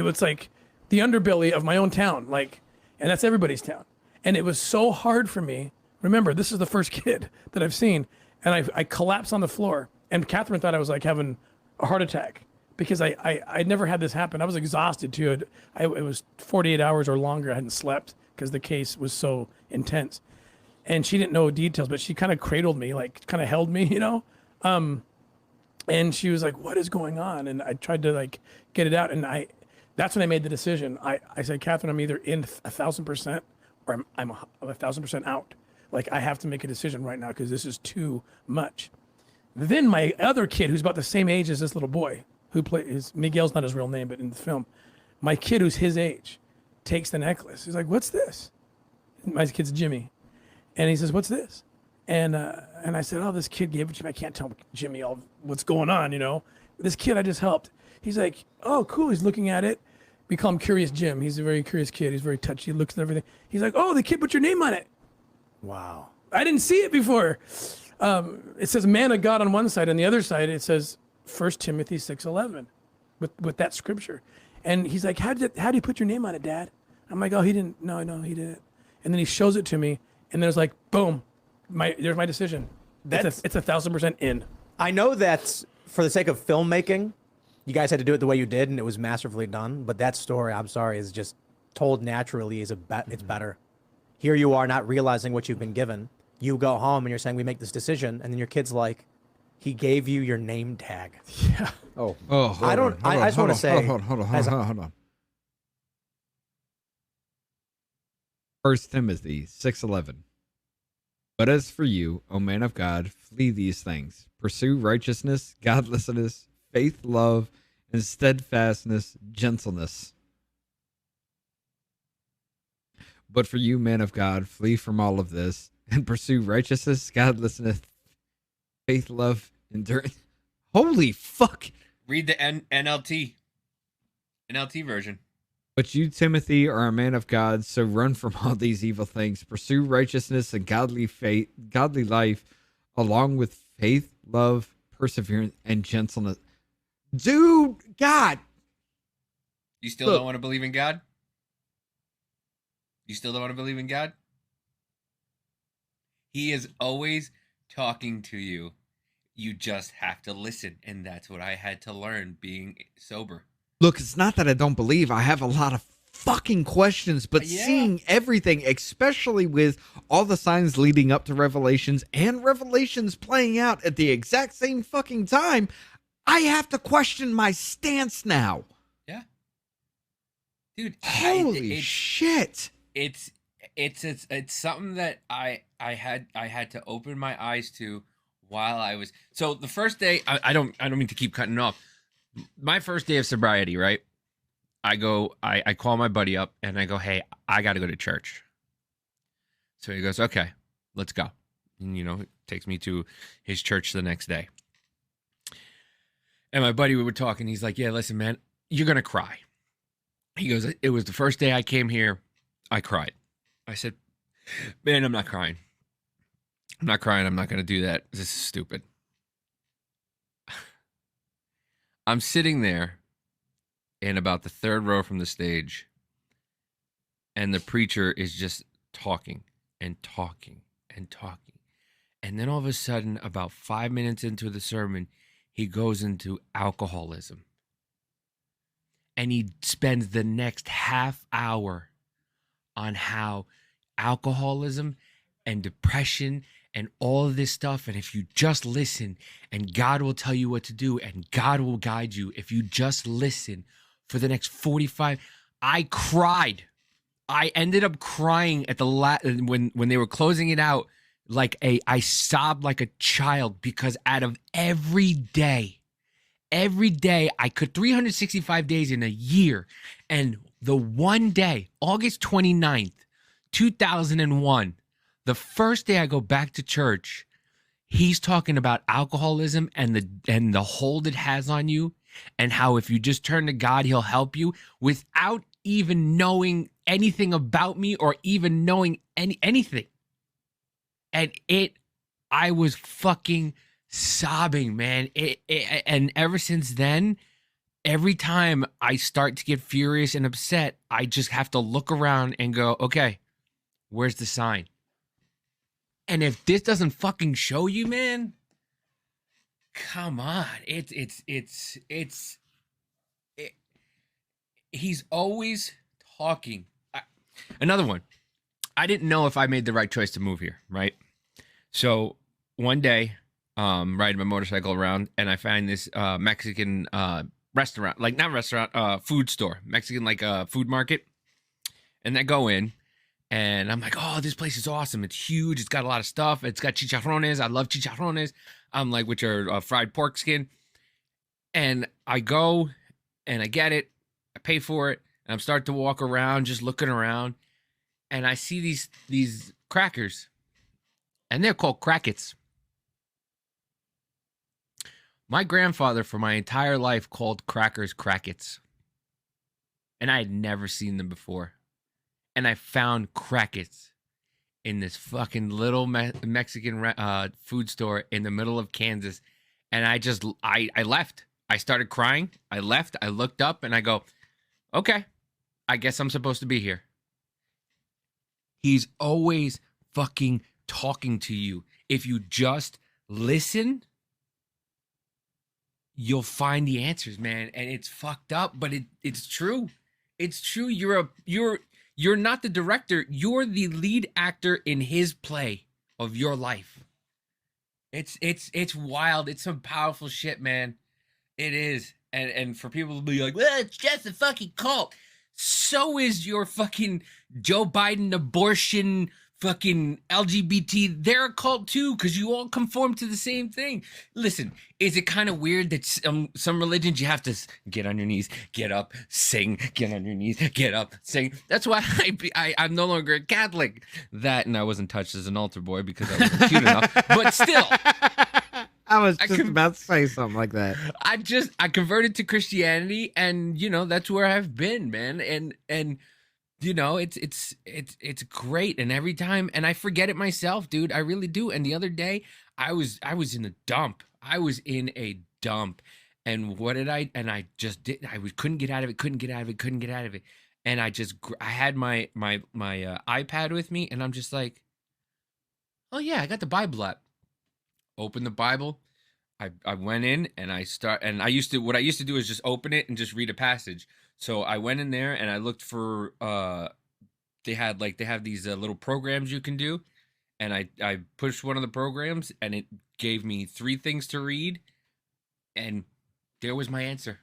It was like the underbelly of my own town, like, and that's everybody's town. And it was so hard for me. Remember, this is the first kid that I've seen, and I collapsed on the floor. And Catherine thought I was like having a heart attack because I'd never had this happen. I was exhausted too. It was 48 hours or longer. I hadn't slept because the case was so intense. And she didn't know details, but she kind of cradled me, like kind of held me, you know? And she was like, what is going on? And I tried to like get it out. And that's when I made the decision. I said, Catherine, I'm either in 1,000% or I'm 1,000% out. Like I have to make a decision right now because this is too much. Then my other kid, who's about the same age as this little boy, who plays Miguel's not his real name, but in the film, my kid who's his age, takes the necklace. He's like, "What's this?" My kid's Jimmy, and he says, "What's this?" And I said, "Oh, this kid gave it to me. I can't tell Jimmy all what's going on, you know. This kid I just helped." He's like, "Oh, cool." He's looking at it. We call him Curious Jim. He's a very curious kid. He's very touchy. He looks at everything. He's like, "Oh, the kid put your name on it." Wow. I didn't see it before. It says man of God on one side, on the other side it says 1 Timothy 6:11 with that scripture. And he's like, how did you put your name on it, Dad? I'm like, oh, he didn't. No, he didn't. And then he shows it to me, and there's like, boom, there's my decision. It's 1,000% in. I know that for the sake of filmmaking, you guys had to do it the way you did, and it was masterfully done. But that story, I'm sorry, is just told naturally. It's better. Here you are, not realizing what you've been given. You go home and you're saying we make this decision, and then your kid's like, he gave you your name tag. Yeah. Oh, I just want to say, hold on. First Timothy 6:11. But as for you, O man of God, flee these things. Pursue righteousness, godliness, faith, love, and steadfastness, gentleness. But for you, man of God, flee from all of this and pursue righteousness, godliness, faith, love, endurance. Holy fuck. Read the NLT version. But you, Timothy, are a man of God, so run from all these evil things. Pursue righteousness and godly life, along with faith, love, perseverance, and gentleness. Dude, God. You still don't want to believe in God? You still don't want to believe in God? He is always talking to you. You just have to listen. And that's what I had to learn being sober. Look, it's not that I don't believe. I have a lot of fucking questions, but seeing everything, especially with all the signs leading up to Revelations and Revelations playing out at the exact same fucking time, I have to question my stance now. Yeah. Dude, holy shit. It's something that I had to open my eyes to while I was. So the first day, I don't mean to keep cutting off. My first day of sobriety, right? I call my buddy up and I go, hey, I got to go to church. So he goes, okay, let's go. And, it takes me to his church the next day. And my buddy, we were talking. He's like, yeah, listen, man, you're going to cry. He goes, it was the first day I came here. I cried. I said, man, I'm not crying. I'm not crying. I'm not going to do that. This is stupid. I'm sitting there in about the third row from the stage, and the preacher is just talking and talking and talking. And then all of a sudden, about 5 minutes into the sermon, he goes into alcoholism. And he spends the next half hour on how alcoholism and depression and all of this stuff, and if you just listen, and God will tell you what to do, and God will guide you if you just listen for the next 45. I cried. I ended up crying at the when they were closing it out. I sobbed like a child, because out of every day I could 365 days in a year, and the one day, August 29th, 2001, the first day I go back to church, he's talking about alcoholism and the hold it has on you, and how if you just turn to God, he'll help you, without even knowing anything about me or even knowing anything. And I was fucking sobbing, man. And ever since then, every time I start to get furious and upset, I just have to look around and go, okay, where's the sign? And if this doesn't fucking show you, man, come on. It, he's always talking. Another one. I didn't know if I made the right choice to move here, right? So one day, riding my motorcycle around, and I find this Mexican restaurant, like not restaurant, food store, Mexican like food market. And I go in, and I'm like, oh, this place is awesome. It's huge. It's got a lot of stuff. It's got chicharrones. I love chicharrones. I'm like, which are fried pork skin. And I go, and I get it. I pay for it, and I'm starting to walk around, just looking around, and I see these crackers, and they're called crackets. My grandfather, for my entire life, called crackers crackets, and I had never seen them before. And I found crackets in this fucking little Mexican food store in the middle of Kansas, and I left. I started crying. I left. I looked up, and I go, okay, I guess I'm supposed to be here. He's always fucking talking to you. If you just listen, you'll find the answers, man. And it's fucked up, but it's true. It's true. You're not the director. You're the lead actor in his play of your life. It's wild. It's some powerful shit, man. It is. And for people to be like, well, it's just a fucking cult. So is your fucking Joe Biden abortion fucking LGBT. They're a cult too, because you all conform to the same thing. Listen, is it kind of weird that some religions you have to get on your knees, get up, sing, get on your knees, get up, sing? That's why I'm no longer a Catholic. That, and I wasn't touched as an altar boy because I wasn't cute enough. But still. I was just about to say something like that. I converted to Christianity, and that's where I've been, man. And it's great. And every time, and I forget it myself, dude. I really do. And the other day, I was in a dump. I was in a dump, and what did I? And I just did. Couldn't get out of it. And I had my iPad with me, and I'm just like, oh yeah, I got the Bible app. Open the Bible. I went in and what I used to do is just open it and just read a passage. So I went in there and I looked for they have these little programs you can do, and I pushed one of the programs and it gave me 3 things to read, and there was my answer.